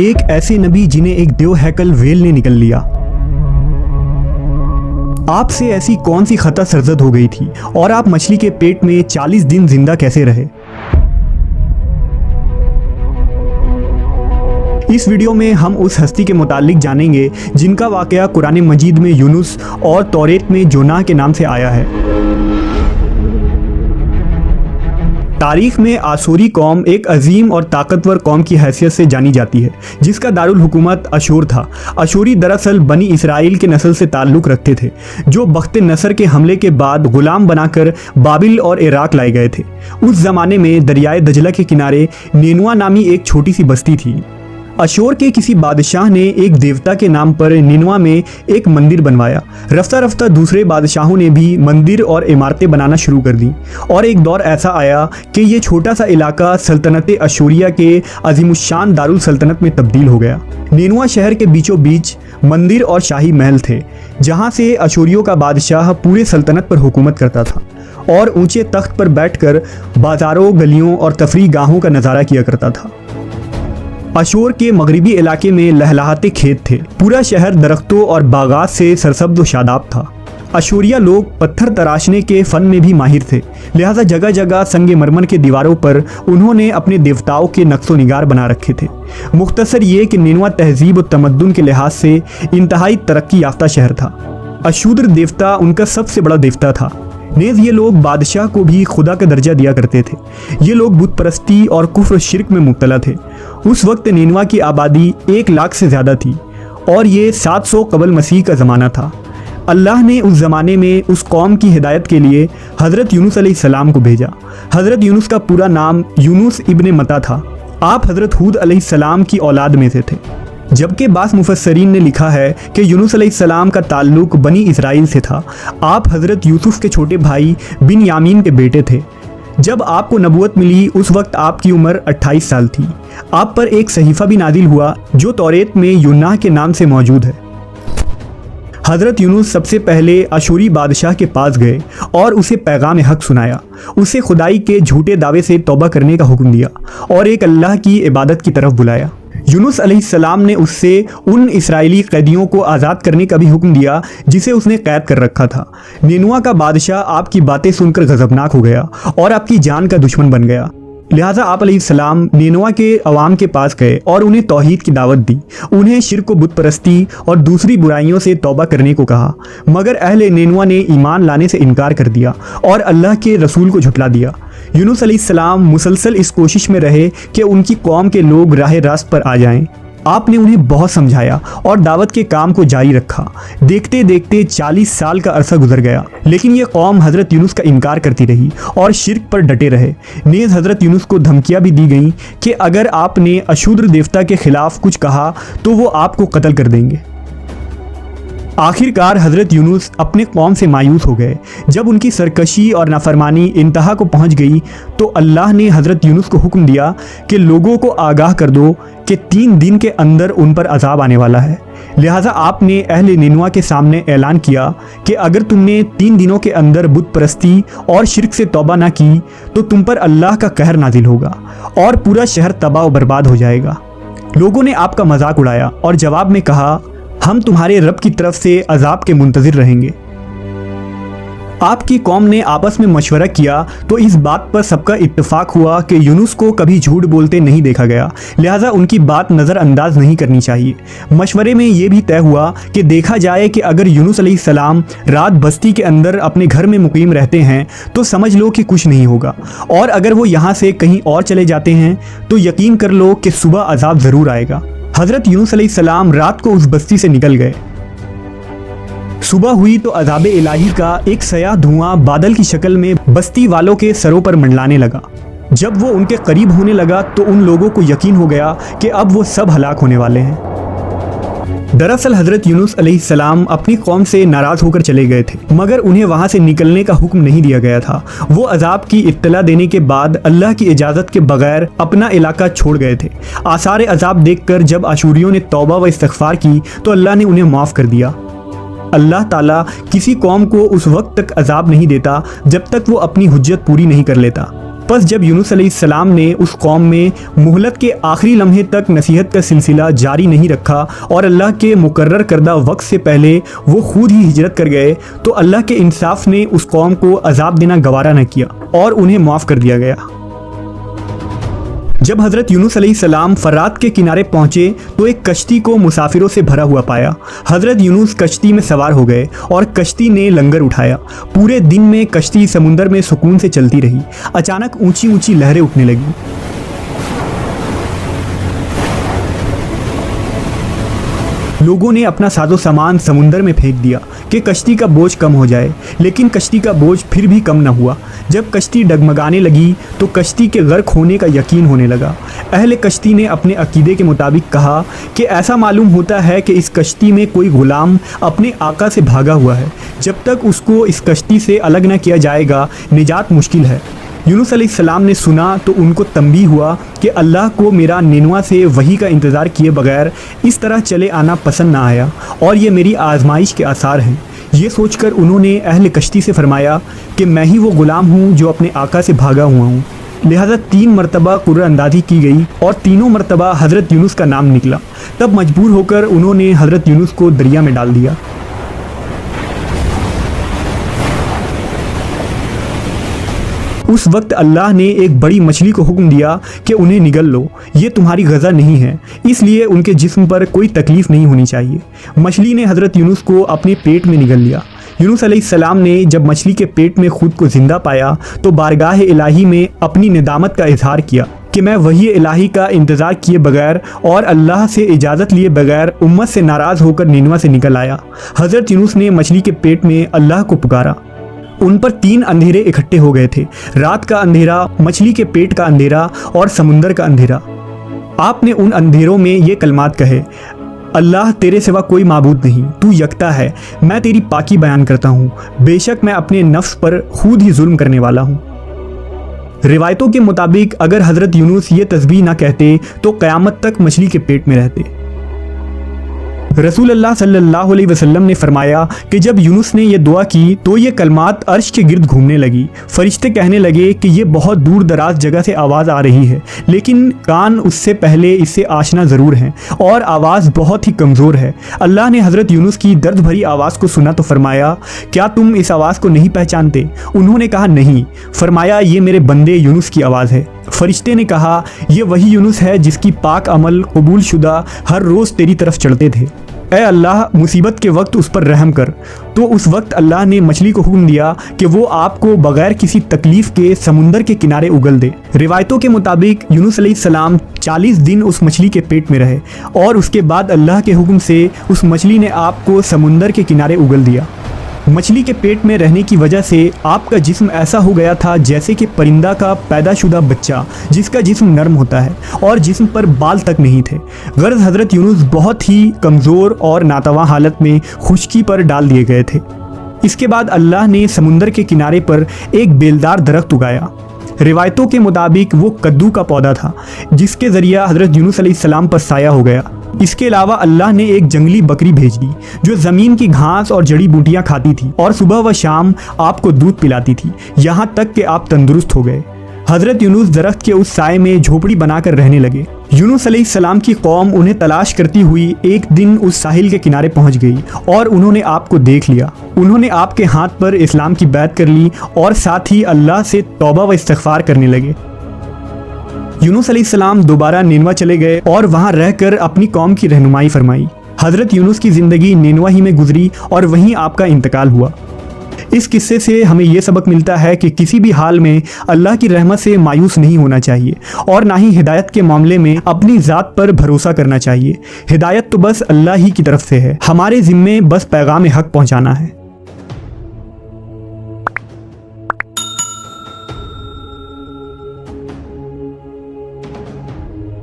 ایک ایسے نبی جنہیں ایک دیو ہیکل ویل نے نکل لیا۔ آپ سے ایسی کون سی خطا سرزد ہو گئی تھی اور آپ مچھلی کے پیٹ میں 40 دن زندہ کیسے رہے؟ اس ویڈیو میں ہم اس ہستی کے متعلق جانیں گے جن کا واقعہ قرآن مجید میں یونس اور توریت میں جونہ کے نام سے آیا ہے۔ تاریخ میں آشوری قوم ایک عظیم اور طاقتور قوم کی حیثیت سے جانی جاتی ہے جس کا دارالحکومت اشور تھا۔ اشوری دراصل بنی اسرائیل کے نسل سے تعلق رکھتے تھے جو بخت نصر کے حملے کے بعد غلام بنا کر بابل اور عراق لائے گئے تھے۔ اس زمانے میں دریائے دجلہ کے کنارے نینوا نامی ایک چھوٹی سی بستی تھی۔ اشور کے کسی بادشاہ نے ایک دیوتا کے نام پر نینوا میں ایک مندر بنوایا۔ رفتہ رفتہ دوسرے بادشاہوں نے بھی مندر اور عمارتیں بنانا شروع کر دیں اور ایک دور ایسا آیا کہ یہ چھوٹا سا علاقہ سلطنت اشوریہ کے عظیم الشان دارالسلطنت میں تبدیل ہو گیا۔ نینوا شہر کے بیچوں بیچ مندر اور شاہی محل تھے جہاں سے اشوریوں کا بادشاہ پورے سلطنت پر حکومت کرتا تھا اور اونچے تخت پر بیٹھ کر بازاروں، گلیوں اور تفریح گاہوں کا نظارہ کیا کرتا تھا۔ اشور کے مغربی علاقے میں لہلہاتے کھیت تھے۔ پورا شہر درختوں اور باغات سے سرسبز و شاداب تھا۔ اشوریہ لوگ پتھر تراشنے کے فن میں بھی ماہر تھے، لہذا جگہ جگہ سنگ مرمر کے دیواروں پر انہوں نے اپنے دیوتاؤں کے نقش و نگار بنا رکھے تھے۔ مختصر یہ کہ نینوا تہذیب و تمدن کے لحاظ سے انتہائی ترقی یافتہ شہر تھا۔ اشودر دیوتا ان کا سب سے بڑا دیوتا تھا۔ نیز یہ لوگ بادشاہ کو بھی خدا کا درجہ دیا کرتے تھے۔ یہ لوگ بت پرستی اور کفر و شرک میں مبتلا تھے۔ اس وقت نینوا کی آبادی 1 لاکھ سے زیادہ تھی اور یہ 700 قبل مسیح کا زمانہ تھا۔ اللہ نے اس زمانے میں اس قوم کی ہدایت کے لیے حضرت یونس علیہ السلام کو بھیجا۔ حضرت یونس کا پورا نام یونس ابن متا تھا۔ آپ حضرت ہود علیہ السلام کی اولاد میں سے تھے، جبکہ بعض مفسرین نے لکھا ہے کہ یونس علیہ السلام کا تعلق بنی اسرائیل سے تھا۔ آپ حضرت یوسف کے چھوٹے بھائی بن یامین کے بیٹے تھے۔ جب آپ کو نبوت ملی اس وقت آپ کی عمر 28 سال تھی۔ آپ پر ایک صحیفہ بھی نازل ہوا جو توریت میں یونہ کے نام سے موجود ہے۔ حضرت یونس سب سے پہلے اشوری بادشاہ کے پاس گئے اور اسے پیغام حق سنایا، اسے خدائی کے جھوٹے دعوے سے توبہ کرنے کا حکم دیا اور ایک اللہ کی عبادت کی طرف بلایا۔ یونس علیہ السلام نے اس سے ان اسرائیلی قیدیوں کو آزاد کرنے کا بھی حکم دیا جسے اس نے قید کر رکھا تھا۔ نینوا کا بادشاہ آپ کی باتیں سن کر غضبناک ہو گیا اور آپ کی جان کا دشمن بن گیا، لہٰذا آپ علیہ السلام نینوا کے عوام کے پاس گئے اور انہیں توحید کی دعوت دی۔ انہیں شرک و بت پرستی اور دوسری برائیوں سے توبہ کرنے کو کہا، مگر اہل نینوا نے ایمان لانے سے انکار کر دیا اور اللہ کے رسول کو جھٹلا دیا۔ یونس علیہ السلام مسلسل اس کوشش میں رہے کہ ان کی قوم کے لوگ راہ راست پر آ جائیں۔ آپ نے انہیں بہت سمجھایا اور دعوت کے کام کو جاری رکھا۔ دیکھتے دیکھتے 40 سال کا عرصہ گزر گیا، لیکن یہ قوم حضرت یونس کا انکار کرتی رہی اور شرک پر ڈٹے رہے۔ نیز حضرت یونس کو دھمکیاں بھی دی گئیں کہ اگر آپ نے اشودر دیوتا کے خلاف کچھ کہا تو وہ آپ کو قتل کر دیں گے۔ آخر کار حضرت یونس اپنے قوم سے مایوس ہو گئے۔ جب ان کی سرکشی اور نافرمانی انتہا کو پہنچ گئی تو اللہ نے حضرت یونس کو حکم دیا کہ لوگوں کو آگاہ کر دو کہ 3 دن کے اندر ان پر عذاب آنے والا ہے۔ لہٰذا آپ نے اہل نینوا کے سامنے اعلان کیا کہ اگر تم نے 3 دنوں کے اندر بت پرستی اور شرک سے توبہ نہ کی تو تم پر اللہ کا قہر نازل ہوگا اور پورا شہر تباہ و برباد ہو جائے گا۔ لوگوں نے آپ کا مذاق اڑایا اور جواب میں کہا، ہم تمہارے رب کی طرف سے عذاب کے منتظر رہیں گے۔ آپ کی قوم نے آپس میں مشورہ کیا تو اس بات پر سب کا اتفاق ہوا کہ یونس کو کبھی جھوٹ بولتے نہیں دیکھا گیا، لہٰذا ان کی بات نظر انداز نہیں کرنی چاہیے۔ مشورے میں یہ بھی طے ہوا کہ دیکھا جائے کہ اگر یونس علیہ السلام رات بستی کے اندر اپنے گھر میں مقیم رہتے ہیں تو سمجھ لو کہ کچھ نہیں ہوگا، اور اگر وہ یہاں سے کہیں اور چلے جاتے ہیں تو یقین کر لو کہ صبح عذاب ضرور آئے گا۔ حضرت یونس علیہ السلام رات کو اس بستی سے نکل گئے۔ صبح ہوئی تو عذاب الہی کا ایک سیاہ دھواں بادل کی شکل میں بستی والوں کے سروں پر منڈلانے لگا۔ جب وہ ان کے قریب ہونے لگا تو ان لوگوں کو یقین ہو گیا کہ اب وہ سب ہلاک ہونے والے ہیں۔ دراصل حضرت یونس علیہ السلام اپنی قوم سے ناراض ہو کر چلے گئے تھے، مگر انہیں وہاں سے نکلنے کا حکم نہیں دیا گیا تھا۔ وہ عذاب کی اطلاع دینے کے بعد اللہ کی اجازت کے بغیر اپنا علاقہ چھوڑ گئے تھے۔ آثار عذاب دیکھ کر جب اشوریوں نے توبہ و استغفار کی تو اللہ نے انہیں معاف کر دیا۔ اللہ تعالیٰ کسی قوم کو اس وقت تک عذاب نہیں دیتا جب تک وہ اپنی حجت پوری نہیں کر لیتا۔ پس جب یونس علیہ السلام نے اس قوم میں مہلت کے آخری لمحے تک نصیحت کا سلسلہ جاری نہیں رکھا اور اللہ کے مقرر کردہ وقت سے پہلے وہ خود ہی ہجرت کر گئے تو اللہ کے انصاف نے اس قوم کو عذاب دینا گوارا نہ کیا اور انہیں معاف کر دیا گیا۔ جب حضرت یونس علیہ السلام فرات کے کنارے پہنچے تو ایک کشتی کو مسافروں سے بھرا ہوا پایا۔ حضرت یونس کشتی میں سوار ہو گئے اور کشتی نے لنگر اٹھایا۔ پورے دن میں کشتی سمندر میں سکون سے چلتی رہی۔ اچانک اونچی اونچی لہریں اٹھنے لگیں۔ لوگوں نے اپنا ساز و سامان سمندر میں پھینک دیا کہ کشتی کا بوجھ کم ہو جائے، لیکن کشتی کا بوجھ پھر بھی کم نہ ہوا۔ جب کشتی ڈگمگانے لگی تو کشتی کے غرق ہونے کا یقین ہونے لگا۔ اہل کشتی نے اپنے عقیدے کے مطابق کہا کہ ایسا معلوم ہوتا ہے کہ اس کشتی میں کوئی غلام اپنے آقا سے بھاگا ہوا ہے، جب تک اس کو اس کشتی سے الگ نہ کیا جائے گا نجات مشکل ہے۔ یونس علیہ السلام نے سنا تو ان کو تنبیہ ہوا کہ اللہ کو میرا نینوا سے وحی کا انتظار کیے بغیر اس طرح چلے آنا پسند نہ آیا اور یہ میری آزمائش کے آثار ہیں۔ یہ سوچ کر انہوں نے اہل کشتی سے فرمایا کہ میں ہی وہ غلام ہوں جو اپنے آقا سے بھاگا ہوا ہوں۔ لہذا 3 مرتبہ قرعہ اندازی کی گئی اور تینوں مرتبہ حضرت یونس کا نام نکلا۔ تب مجبور ہو کر انہوں نے حضرت یونس کو دریا میں ڈال دیا۔ اس وقت اللہ نے ایک بڑی مچھلی کو حکم دیا کہ انہیں نگل لو، یہ تمہاری غذا نہیں ہے، اس لیے ان کے جسم پر کوئی تکلیف نہیں ہونی چاہیے۔ مچھلی نے حضرت یونس کو اپنے پیٹ میں نگل لیا۔ یونس علیہ السلام نے جب مچھلی کے پیٹ میں خود کو زندہ پایا تو بارگاہ الہی میں اپنی ندامت کا اظہار کیا کہ میں وحی الہی کا انتظار کیے بغیر اور اللہ سے اجازت لیے بغیر امت سے ناراض ہو کر نینوا سے نکل آیا۔ حضرت یونس نے مچھلی کے پیٹ میں اللہ کو پکارا۔ ان پر 3 اندھیرے اکٹھے ہو گئے تھے، رات کا اندھیرا، مچھلی کے پیٹ کا اندھیرا اور سمندر کا اندھیرا۔ آپ نے ان اندھیروں میں یہ کلمات کہے: اللہ تیرے سوا کوئی معبود نہیں، تو یکتا ہے، میں تیری پاکی بیان کرتا ہوں، بے شک میں اپنے نفس پر خود ہی ظلم کرنے والا ہوں۔ روایتوں کے مطابق اگر حضرت یونس یہ تسبیح نہ کہتے تو قیامت تک مچھلی کے پیٹ میں رہتے۔ رسول اللہ صلی اللہ علیہ وسلم نے فرمایا کہ جب یونس نے یہ دعا کی تو یہ کلمات عرش کے گرد گھومنے لگی۔ فرشتے کہنے لگے کہ یہ بہت دور دراز جگہ سے آواز آ رہی ہے، لیکن کان اس سے پہلے اس سے آشنا ضرور ہیں اور آواز بہت ہی کمزور ہے۔ اللہ نے حضرت یونس کی درد بھری آواز کو سنا تو فرمایا: کیا تم اس آواز کو نہیں پہچانتے؟ انہوں نے کہا نہیں۔ فرمایا: یہ میرے بندے یونس کی آواز ہے۔ فرشتے نے کہا: یہ وہی یونس ہے جس کی پاک عمل قبول شدہ ہر روز تیری طرف چڑھتے تھے۔ اے اللہ، مصیبت کے وقت اس پر رحم کر۔ تو اس وقت اللہ نے مچھلی کو حکم دیا کہ وہ آپ کو بغیر کسی تکلیف کے سمندر کے کنارے اگل دے۔ روایتوں کے مطابق یونس علیہ السلام 40 دن اس مچھلی کے پیٹ میں رہے اور اس کے بعد اللہ کے حکم سے اس مچھلی نے آپ کو سمندر کے کنارے اگل دیا۔ مچھلی کے پیٹ میں رہنے کی وجہ سے آپ کا جسم ایسا ہو گیا تھا جیسے کہ پرندہ کا پیدا شدہ بچہ جس کا جسم نرم ہوتا ہے اور جسم پر بال تک نہیں تھے۔ غرض حضرت یونس بہت ہی کمزور اور ناتواں حالت میں خشکی پر ڈال دیے گئے تھے۔ اس کے بعد اللہ نے سمندر کے کنارے پر ایک بیلدار درخت اگایا۔ روایتوں کے مطابق وہ کدو کا پودا تھا جس کے ذریعہ حضرت یونس علیہ السلام پر سایہ ہو گیا۔ اس کے علاوہ اللہ نے ایک جنگلی بکری بھیج دی جو زمین کی گھاس اور جڑی بوٹیاں کھاتی تھی اور صبح و شام آپ کو دودھ پلاتی تھی، یہاں تک کہ آپ تندرست ہو گئے۔ حضرت یونس درخت کے اس سائے میں جھوپڑی بنا کر رہنے لگے۔ یونس علیہ السلام کی قوم انہیں تلاش کرتی ہوئی ایک دن اس ساحل کے کنارے پہنچ گئی اور انہوں نے آپ کو دیکھ لیا۔ انہوں نے آپ کے ہاتھ پر اسلام کی بیعت کر لی اور ساتھ ہی اللہ سے توبہ و استغفار کرنے لگے۔ یونس علیہ السلام دوبارہ نینوا چلے گئے اور وہاں رہ کر اپنی قوم کی رہنمائی فرمائی۔ حضرت یونس کی زندگی نینوا ہی میں گزری اور وہیں آپ کا انتقال ہوا۔ اس قصے سے ہمیں یہ سبق ملتا ہے کہ کسی بھی حال میں اللہ کی رحمت سے مایوس نہیں ہونا چاہیے اور نہ ہی ہدایت کے معاملے میں اپنی ذات پر بھروسہ کرنا چاہیے۔ ہدایت تو بس اللہ ہی کی طرف سے ہے، ہمارے ذمے بس پیغام حق پہنچانا ہے۔